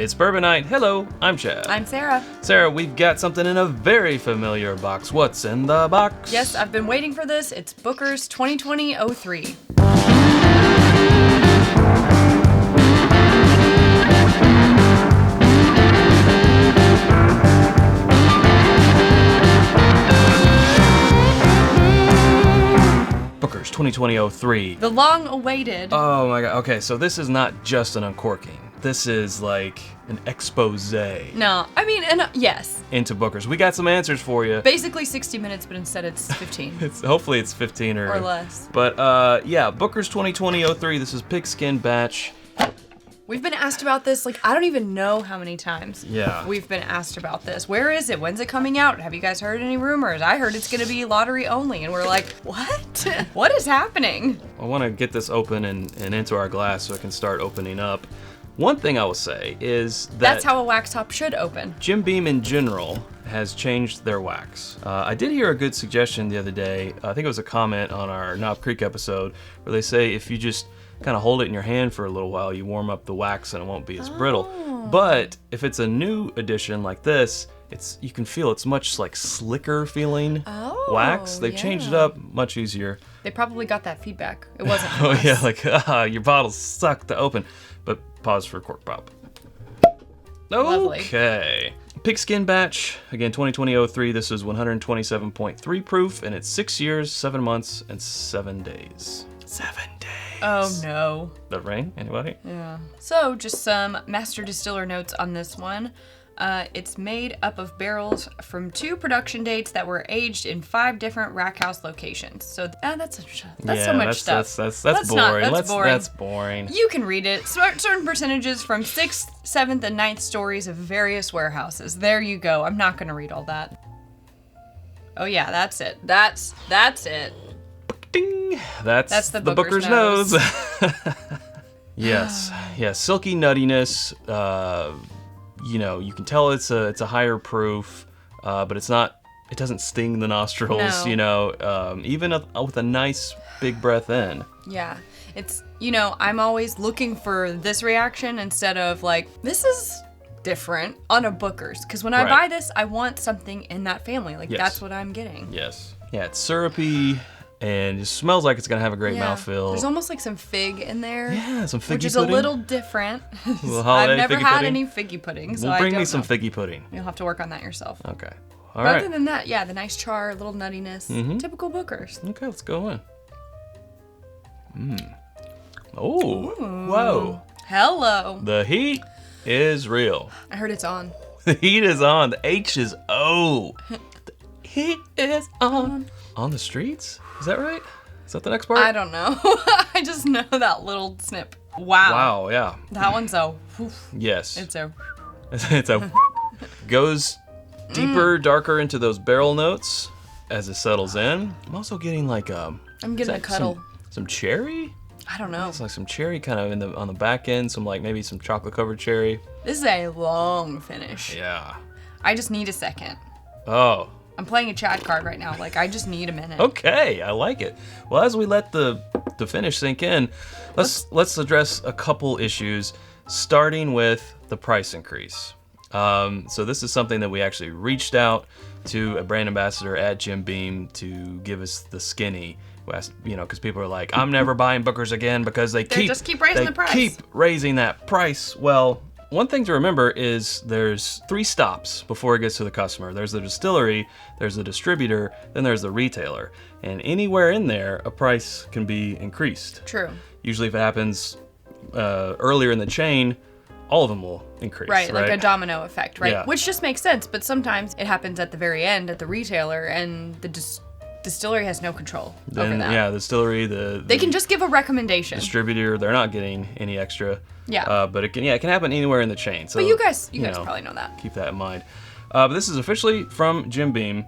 It's Bourbon Night. Hello, I'm Chad. I'm Sarah. Sarah, we've got something in a very familiar box. What's in the box? Yes, I've been waiting for this. It's Booker's 2020-03. Booker's 2020-03. The long-awaited. Oh my god. Okay, so this is not just an uncorking. This is like an expose. No, I mean, yes. Into Booker's. We got some answers for you. Basically 60 minutes, but instead it's 15. Hopefully it's 15 or less. But yeah, Booker's 2020-03. This is Pigskin Batch. We've been asked about this, like, I don't even know how many times we've been asked about this. Where is it? When's it coming out? Have you guys heard any rumors? I heard it's gonna be lottery only, and we're like, what? What is happening? I want to get this open and into our glass so I can start opening up. One thing I will say is that that's how a wax top should open. Jim Beam in general has changed their wax. I did hear a good suggestion the other day. I think it was a comment on our Knob Creek episode where they say if you just kind of hold it in your hand for a little while, you warm up the wax and it won't be as brittle. But if it's a new edition like this, you can feel it's much like slicker feeling wax. They've changed it up, much easier. They probably got that feedback. It wasn't Oh us. yeah, like your bottles suck to open. But pause for cork pop. Lovely. Okay. Pigskin Batch, again 2020-03. This is 127.3 proof, and it's 6 years, 7 months, and 7 days. 7 days. Oh no. The ring? Anybody? Yeah. So just some master distiller notes on this one. It's made up of barrels from 2 production dates that were aged in 5 different rack house locations. So that's so much stuff. That's boring. That's boring. That's boring. You can read it. Certain percentages from 6th, 7th, and 9th stories of various warehouses. There you go. I'm not gonna read all that. Oh yeah, that's it. That's it. Ding. That's the Booker's nose. Yes. Silky nuttiness. You can tell it's a higher proof, but it's not. It doesn't sting the nostrils. No. Even with a nice big breath in. Yeah, it's I'm always looking for this reaction instead of like this is different on a Booker's, because when I buy this, I want something in that family. Like that's what I'm getting. Yes. Yeah, it's syrupy. And it smells like it's gonna have a great mouthfeel. There's almost like some fig in there. Yeah, some figgy pudding. Which is a little different. I've never had any figgy pudding, so bring me some figgy pudding. You'll have to work on that yourself. Okay. All right. Other than that, yeah, the nice char, a little nuttiness, typical Booker's. Okay, let's go in. Oh, whoa. Hello. The heat is real. I heard it's on. The heat is on. The H is O. The heat is on. On the streets? Is that right? Is that the next part? I don't know. I just know that little snip. Wow. Wow, yeah. That one's a woof. Yes. It's a It's a goes deeper, darker into those barrel notes as it settles in. I'm also getting like I'm getting a cuddle. Some cherry? I don't know. It's like some cherry kind of on the back end, some like maybe some chocolate covered cherry. This is a long finish. Yeah. I just need a second. Oh. I'm playing a chat card right now. Like, I just need a minute. Okay, I like it. Well, as we let the finish sink in, let's address a couple issues, starting with the price increase. So this is something that we actually reached out to a brand ambassador at Jim Beam to give us the skinny. Because people are like, I'm never buying Booker's again because they just keep raising the price. Keep raising that price. Well, one thing to remember is there's 3 stops before it gets to the customer. There's the distillery, there's the distributor, then there's the retailer. And anywhere in there, a price can be increased. True. Usually if it happens earlier in the chain, all of them will increase. Right, like a domino effect, right? Yeah. Which just makes sense, but sometimes it happens at the very end at the retailer and the distillery has no control over that. Yeah, the distillery, they can just give a recommendation. Distributor, they're not getting any extra. Yeah. But it can happen anywhere in the chain. So but you guys probably know that. Keep that in mind. But this is officially from Jim Beam.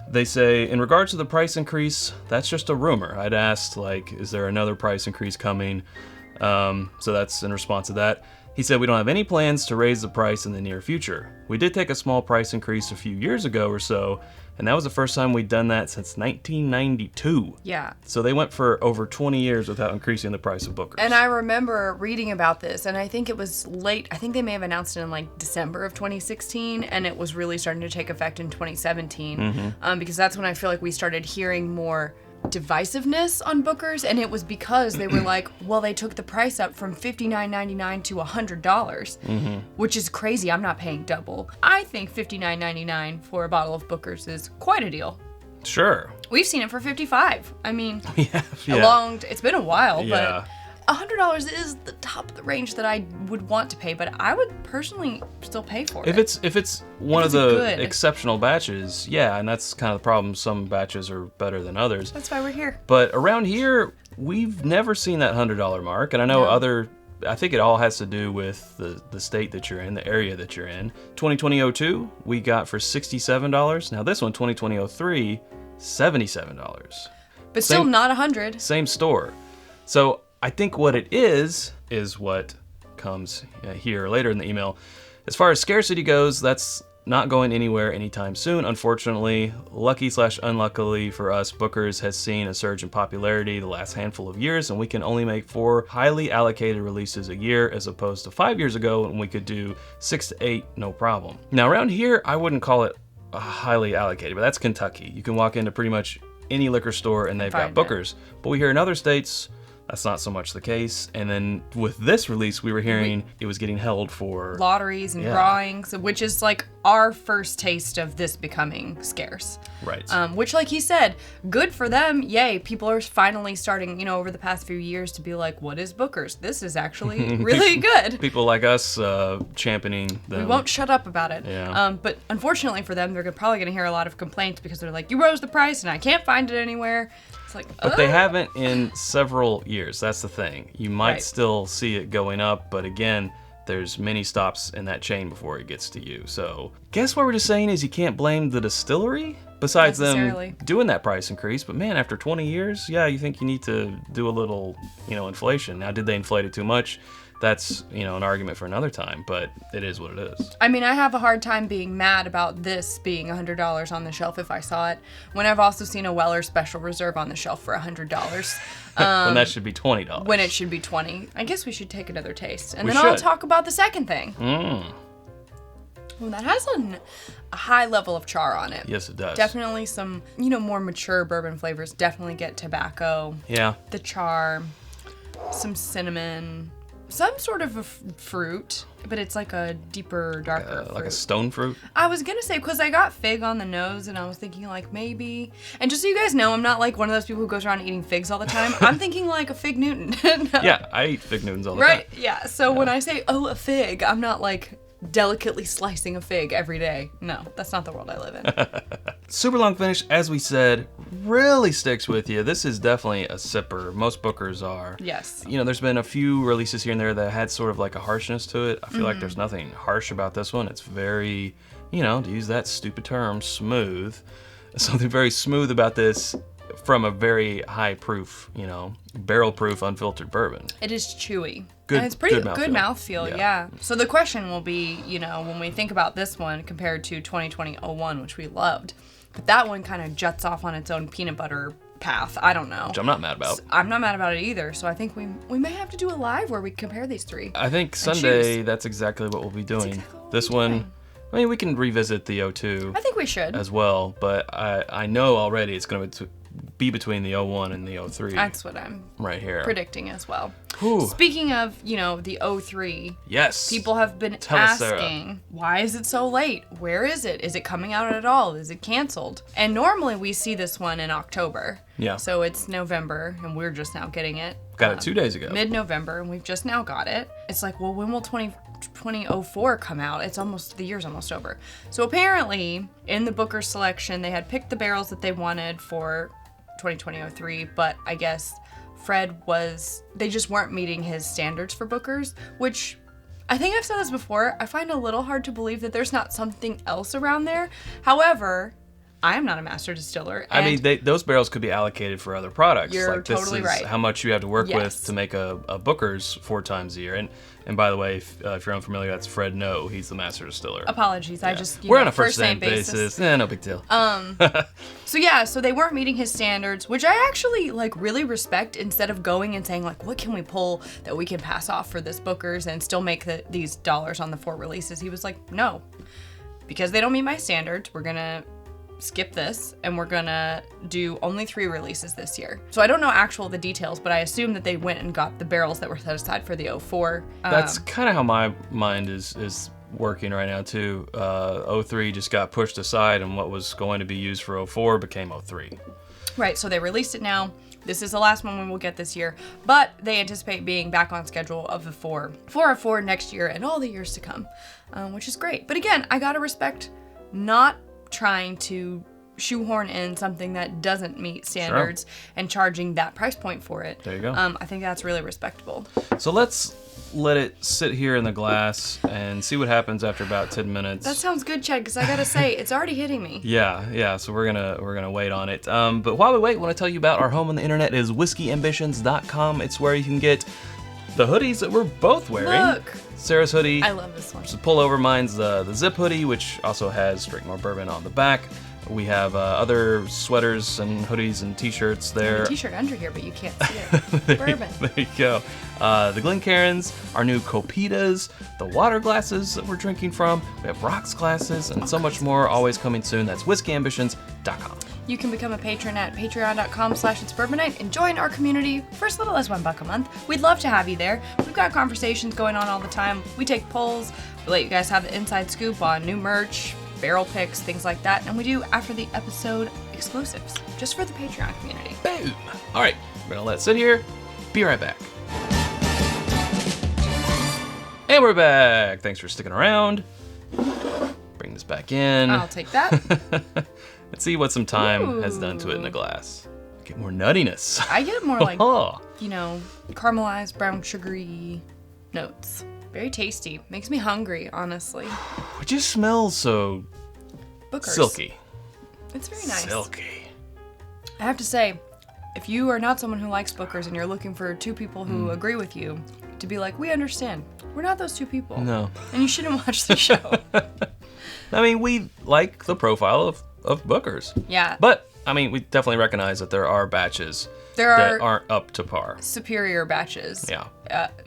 They say, in regards to the price increase, that's just a rumor. I'd asked, like, is there another price increase coming? So that's in response to that. He said, we don't have any plans to raise the price in the near future. We did take a small price increase a few years ago or so, And that was the first time we'd done that since 1992. Yeah. So they went for over 20 years without increasing the price of Booker's. And I remember reading about this, and I think it was late. I think they may have announced it in like December of 2016, and it was really starting to take effect in 2017, because that's when I feel like we started hearing more divisiveness on Booker's, and it was because they were like, well, they took the price up from $59.99 to $100, which is crazy. I'm not paying double. I think $59.99 for a bottle of Booker's is quite a deal. Sure. We've seen it for $55. I mean, Yeah. it's been a while, Yeah. but $100 is the top of the range that I would want to pay, but I would personally still pay for it. If it's one of it's the good. exceptional batches, yeah, and that's kind of the problem. Some batches are better than others. That's why we're here. But around here, we've never seen that $100 mark, and I know I think it all has to do with the state that you're in, the area that you're in. 2020-02, we got for $67. Now this one, 2020-03, $77. But still not 100. Same store. So I think what it is what comes here later in the email. As far as scarcity goes, that's not going anywhere anytime soon, unfortunately. Lucky/unluckily for us, Booker's has seen a surge in popularity the last handful of years, and we can only make 4 highly allocated releases a year, as opposed to 5 years ago when we could do 6 to 8, no problem. Now around here, I wouldn't call it highly allocated, but that's Kentucky. You can walk into pretty much any liquor store and they've got Booker's. But we hear in other states, that's not so much the case. And then with this release, we were hearing it was getting held for lotteries and drawings, which is like our first taste of this becoming scarce. Right. Which, like he said, good for them. Yay. People are finally starting, over the past few years to be like, what is Booker's? This is actually really good. People like us championing them. We won't shut up about it. Yeah. But unfortunately for them, they're probably going to hear a lot of complaints because they're like, you rose the price and I can't find it anywhere. It's like, But they haven't in several years. That's the thing. You might still see it going up, but again, there's many stops in that chain before it gets to you. So guess what we're just saying is you can't blame the distillery besides them doing that price increase. But man, after 20 years, yeah, you think you need to do a little, inflation. Now, did they inflate it too much? That's, an argument for another time, but it is what it is. I mean, I have a hard time being mad about this being $100 on the shelf if I saw it, when I've also seen a Weller Special Reserve on the shelf for $100. When that should be $20. When it should be $20. I guess we should take another taste. And then I'll talk about the second thing. Well, that has a high level of char on it. Yes, it does. Definitely some, more mature bourbon flavors. Definitely get tobacco. Yeah. The char, some cinnamon, some sort of a fruit, but it's like a deeper, darker fruit. Like a stone fruit? I was going to say, because I got fig on the nose, and I was thinking, like, maybe. And just so you guys know, I'm not like one of those people who goes around eating figs all the time. I'm thinking like a fig Newton. No. Yeah, I eat fig Newtons all the time. Right, yeah. So when I say, a fig, I'm not like delicately slicing a fig every day. No, that's not the world I live in. Super long finish, as we said, really sticks with you. This is definitely a sipper. Most Bookers are. Yes. There's been a few releases here and there that had sort of like a harshness to it. I feel like there's nothing harsh about this one. It's very, to use that stupid term, smooth. Something very smooth about this from a very high proof, barrel proof unfiltered bourbon. It is chewy. Good, and it's pretty good good mouthfeel, yeah. So the question will be, when we think about this one compared to 2020-01, which we loved, but that one kind of juts off on its own peanut butter path. I don't know. Which I'm not mad about. I'm not mad about it either. So I think we may have to do a live where we compare these three. I think Sunday, that's exactly what we'll be doing. Exactly what this one, I mean, we can revisit the 02. I think we should. As well, but I know already it's going to be between the 01 and the 03. That's what I'm right here predicting as well. Whew. Speaking of, the 03. Yes. People have been asking, why is it so late? Where is it? Is it coming out at all? Is it canceled? And normally we see this one in October. Yeah. So it's November, and we're just now getting it. Got it 2 days ago. Mid-November, and we've just now got it. It's like, well, when will 2004 come out? The year's almost over. So apparently, in the Booker selection, they had picked the barrels that they wanted for 2020-03, but I guess they just weren't meeting his standards for Booker's, which I think I've said this before. I find a little hard to believe that there's not something else around there. However, I am not a master distiller. I mean, those barrels could be allocated for other products. You're like, this totally is right. how much you have to work Yes. with to make a Booker's 4 times a year. And by the way, if you're unfamiliar, that's Fred No. He's the master distiller. Apologies. I just, We're on a first first name basis. No big deal. So they weren't meeting his standards, which I actually like really respect. Instead of going and saying like, what can we pull that we can pass off for this Booker's and still make these dollars on the 4 releases, he was like, no, because they don't meet my standards, we're gonna skip this and we're gonna do only 3 releases this year. So I don't know the details, but I assume that they went and got the barrels that were set aside for the 04. That's kind of how my mind is working right now too. 03 just got pushed aside, and what was going to be used for 04 became 03. Right, so they released it now. This is the last one we will get this year, but they anticipate being back on schedule of the 404 next year and all the years to come, which is great. But again, I gotta respect not trying to shoehorn in something that doesn't meet standards and charging that price point for it. There you go. I think that's really respectable. So let's let it sit here in the glass and see what happens after about 10 minutes. That sounds good, Chad, because I gotta say, it's already hitting me. Yeah. So we're gonna wait on it. But while we wait, I want to tell you about our home on the internet is whiskeyambitions.com. It's where you can get the hoodies that we're both wearing. Look. Sarah's hoodie. I love this one. Just pull over. Mine's the zip hoodie, which also has Drink More Bourbon on the back. We have other sweaters and hoodies and t-shirts I have there. a t-shirt under here, but you can't see it. Bourbon. There you go. The Glencairns, our new Copitas, the water glasses that we're drinking from. We have rocks glasses and so much more always coming soon. That's whiskeyambitions.com. You can become a patron at patreon.com/itsbourbonnight and join our community for as little as $1 a month. We'd love to have you there. We've got conversations going on all the time. We take polls. We let you guys have the inside scoop on new merch, barrel picks, things like that. And we do after the episode exclusives, just for the Patreon community. Boom. All right, we're gonna let it sit here. Be right back. And we're back. Thanks for sticking around. Bring this back in. I'll take that. Let's see what some time has done to it in the glass. Get more nuttiness. I get more like, Oh. caramelized, brown, sugary notes. Very tasty. Makes me hungry, honestly. It just smells so Booker's. silky. It's very nice. Silky. I have to say, if you are not someone who likes Booker's and you're looking for 2 people who agree with you, to be like, we understand. We're not those 2 people. No. And you shouldn't watch the show. I mean, we like the profile of Booker's. Yeah. But, I mean, we definitely recognize that there are batches that aren't up to par. Superior batches. Yeah.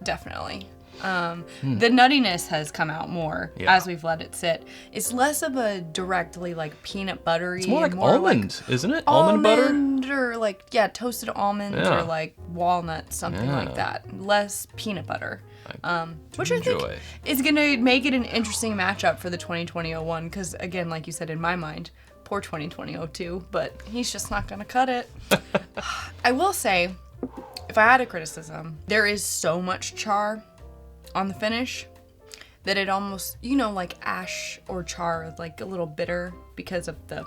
Definitely. The nuttiness has come out more as we've let it sit. It's less of a directly like peanut buttery. It's more like almond, isn't it? Almond butter? Or like, toasted almonds or like walnuts, something like that. Less peanut butter. Which I think is going to make it an interesting matchup for the 2020-01 because, again, like you said, in my mind, poor 2020-02, but he's just not going to cut it. I will say, if I had a criticism, there is so much char on the finish that it almost, like ash or char, like a little bitter because of the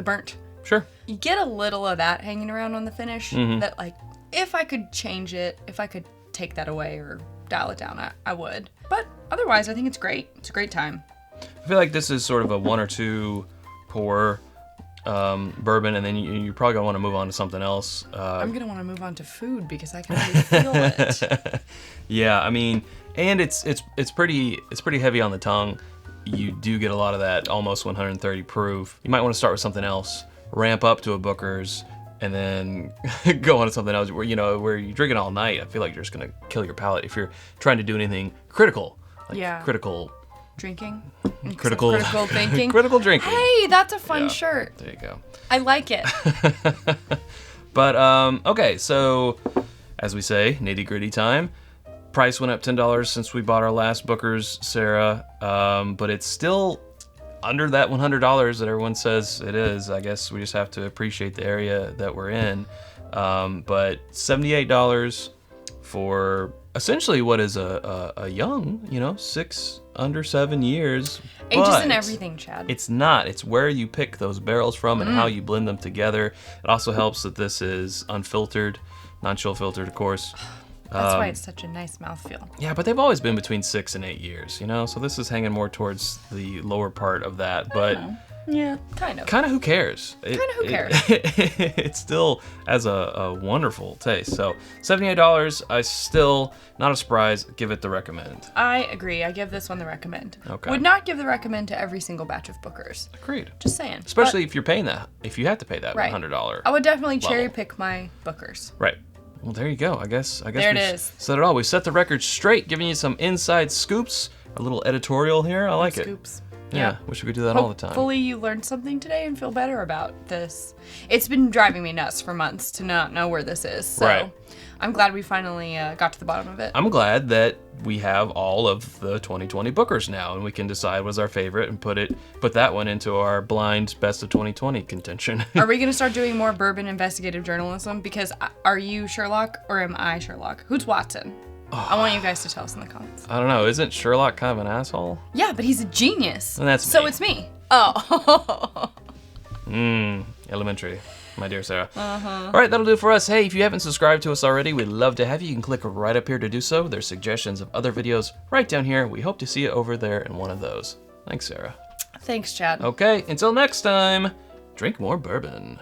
burnt. Sure. You get a little of that hanging around on the finish that, like, if I could change it, if I could take that away or dial it down, I would. But otherwise, I think it's great. It's a great time. I feel like this is sort of a 1 or 2 pour bourbon, and then you're probably going to want to move on to something else. I'm going to want to move on to food because I can really feel it. Yeah, I mean, and it's pretty heavy on the tongue. You do get a lot of that almost 130 proof. You might want to start with something else, ramp up to a Booker's, and then go on to something else where you drink it all night. I feel like you're just gonna kill your palate if you're trying to do anything critical. Critical drinking. Critical thinking. Critical drinking. Hey, that's a fun shirt. There you go. I like it. But okay, so as we say, nitty gritty time. Price went up $10 since we bought our last Booker's, Sarah. But it's still under that $100 that everyone says it is. I guess we just have to appreciate the area that we're in. But $78 for essentially what is a young, 6 under 7 years. Age isn't everything, Chad. It's not. It's where you pick those barrels from and how you blend them together. It also helps that this is unfiltered, non-chill filtered, of course. That's why it's such a nice mouthfeel. Yeah, but they've always been between 6 and 8 years, so this is hanging more towards the lower part of that. But Yeah, kind of. Kind of who cares? Who cares? It still has a wonderful taste. So $78, I still, not a surprise, give it the recommend. I agree. I give this one the recommend. Okay. Would not give the recommend to every single batch of Bookers. Agreed. Just saying. Especially if you're paying that, if you have to pay that Right. $100. I would definitely cherry pick my Bookers. Right. Well, there you go. I guess There it we is. said it all. We set the record straight, giving you some inside scoops. A little editorial here. I like it. Scoops. Yeah, wish we could do that all the time. Hopefully you learned something today and feel better about this. It's been driving me nuts for months to not know where this is. So Right. I'm glad we finally got to the bottom of it. I'm glad that we have all of the 2020 Bookers now, and we can decide what's our favorite and put that one into our blind best of 2020 contention. Are we going to start doing more bourbon investigative journalism? Because are you Sherlock or am I Sherlock? Who's Watson? I want you guys to tell us in the comments. I don't know. Isn't Sherlock kind of an asshole? Yeah, but he's a genius. And that's so me. it's me. Oh. Elementary, my dear Sarah. All right, that'll do it for us. Hey, if you haven't subscribed to us already, we'd love to have you. You can click right up here to do so. There's suggestions of other videos right down here. We hope to see you over there in one of those. Thanks, Sarah. Thanks, Chad. Okay, until next time, drink more bourbon.